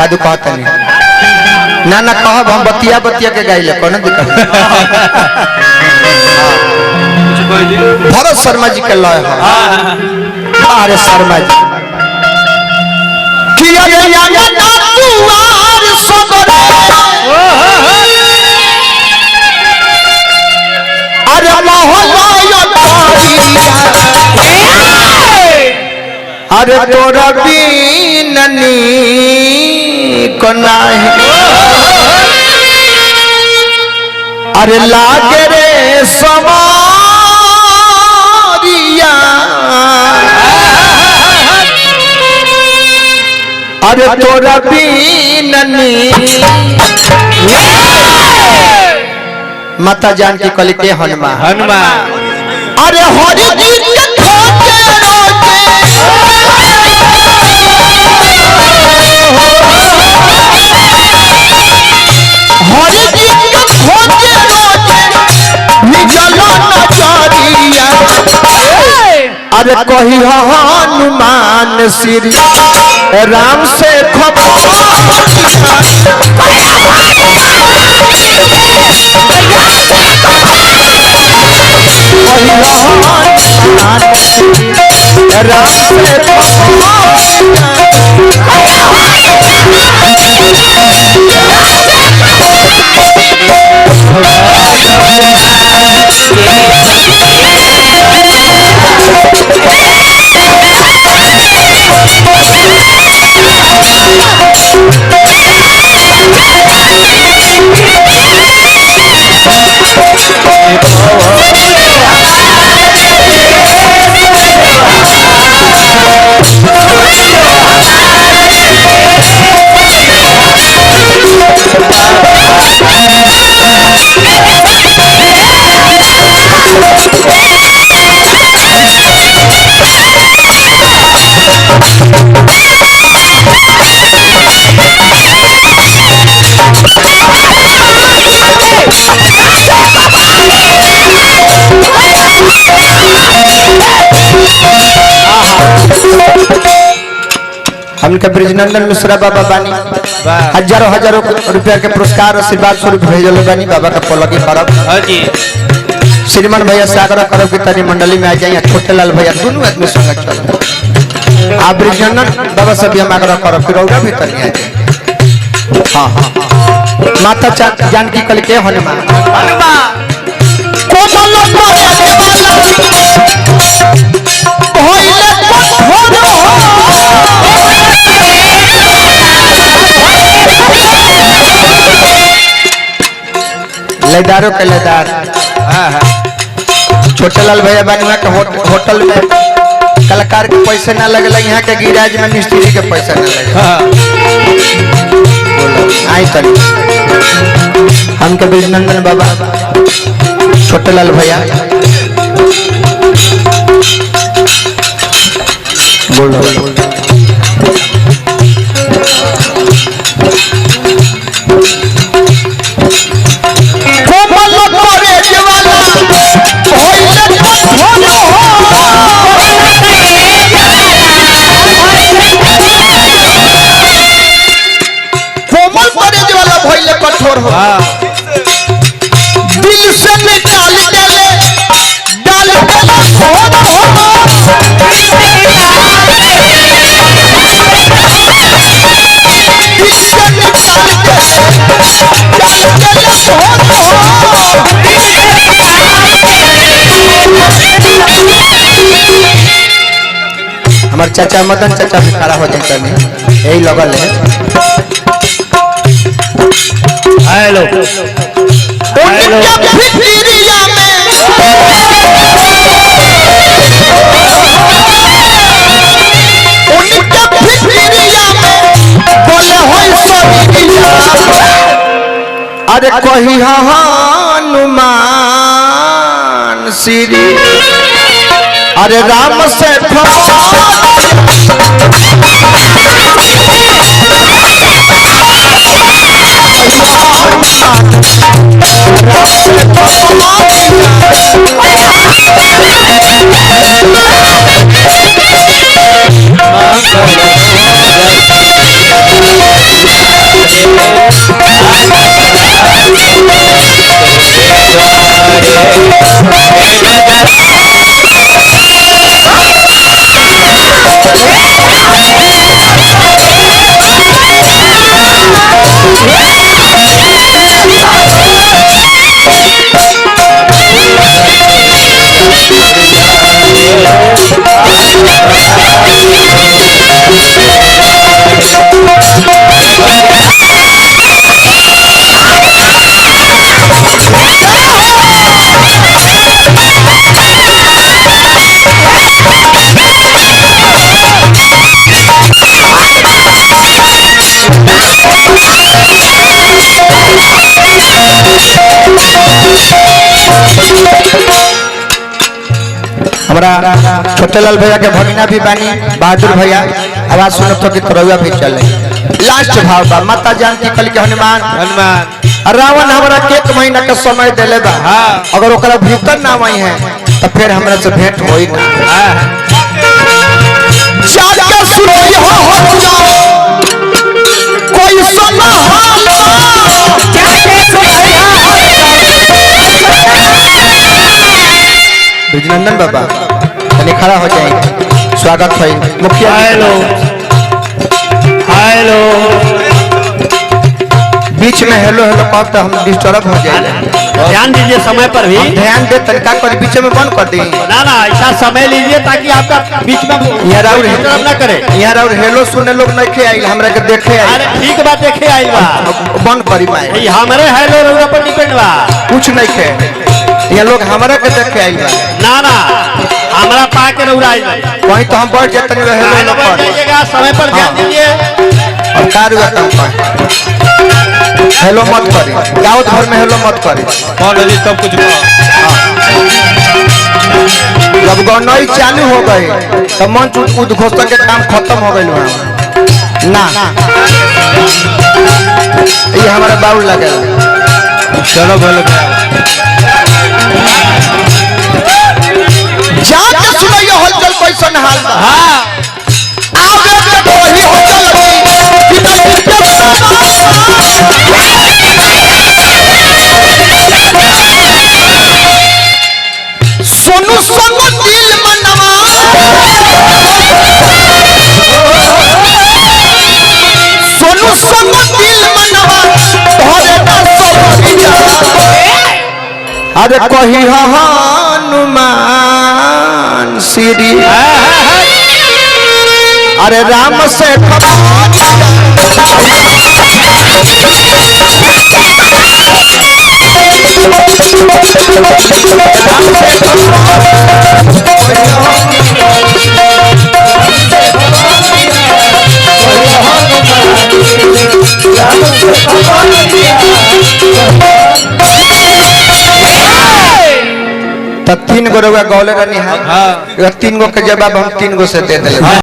कादू कहता नहीं ना ना कहब हम बतिया बतिया के गाइले कोनो दिक्कत भरत शर्मा जी के लय है। अरे शर्मा जी किया या ना दुआर सदरे अरे मोहल्ला अरे तोरा बीननी को नाही अरे लागे रे समारिया अरे तोरा बीननी माता जान की कली के हनुमान हनुमान अरे हरि जी के खोजे रोजे हरि जी के खोजे रोजे निजला नजरिया अरे कही हनुमान श्री राम से खबर हमके ब्रिजनंदन मिश्रा बाबा बानी हजारों हजारों रुपया के पुरस्कार आशीर्वाद स्वरूप भेजल बानी बाबा का पलकी करब श्रीमान भैया सागर करब की तनी मंडली में आ जाइए छोटे लाल भैया दोनों आदमी संग चल आ ब्रिजनंदन बाबा से भी हम आग्रह करब कि रौरा भी तनी आ जाए। हां हां माता जानकी कली के हनुमान कोसल करे होइले लेदारों के लेदार छोटे लाल भैया बानुआ के होटल में कलाकार के पैसे ना लगे यहाँ के गिराज में मिस्त्री के पैसा ना लगे आई तनी हमके ब्रिजनंदन बाबा छोटे लाल भैया बोलो कठोर हो दिल से निकाल डाले डाल हमारे चाचा मदन चाचा भी खड़ा हो जाए यही लगल है। हेलो हेलो अरे कही हनुमान श्री अरे राम से हमारा छोटे लाल भैया के भगिना भी बानी बहादुर भैया आवाज सुनो तो कि तरौआ भी चले। लास्ट भाव बा माता जानकी कल के हनुमान रावण हमरा के 1 महीना का समय देले बा। अगर ओकरा भीतर ना आई है तो फिर हमरा से भेंट होई ना। जाके सुनई हो जाओ कोई सुना ब्रिजनंदन बाबा तनी खड़ा हो जाए। स्वागत है मुखिया। हेलो हेलो बीच में हेलो हेलो कब तो हम डिस्टर्ब हो जाए। ध्यान दीजिए समय पर भी। ध्यान दे तरीका कर बीच में बंद कर दी। ना ना ऐसा समय लीजिए ताकि आपका बीच में डिस्टर्ब ना करे। यार और हेलो सुने लोग नहीं खे आइल हमरा के देखे आइल। अरे ठीक बात देखे आइल बा बंद करी माई हमारे हेलो रउरा पर डिपेंड बा। कुछ नहीं खे ये लोग हमरा के देखे आइल बा। ना ना हमरा पा के रउरा आइल कहीं तो हम बढ़ जाते नहीं हेलो हेलो कर जाइएगा। समय पर ध्यान दीजिए। और कार हुआ काम पर हेलो मत करी। गाँव घर में हेलो मत करी। कौन है सब कुछ जब गौनई चालू हो गई तो मंच उद्घोषण के काम खत्म हो गई ना। ये हमारा बाबू लगे। चलो बोलो जाके सुनाइए हलचल कैसन हाल बा। हाँ आगे के वही सोनू सोनू दिल मनवा सोनू सोनू दिल मनवा भरे ना अरे कही हनुमान श्री अरे राम से तो 3 गो रउआ गौले रहनी है। 3 गो के जवाब हम 3 गो से दे दिले।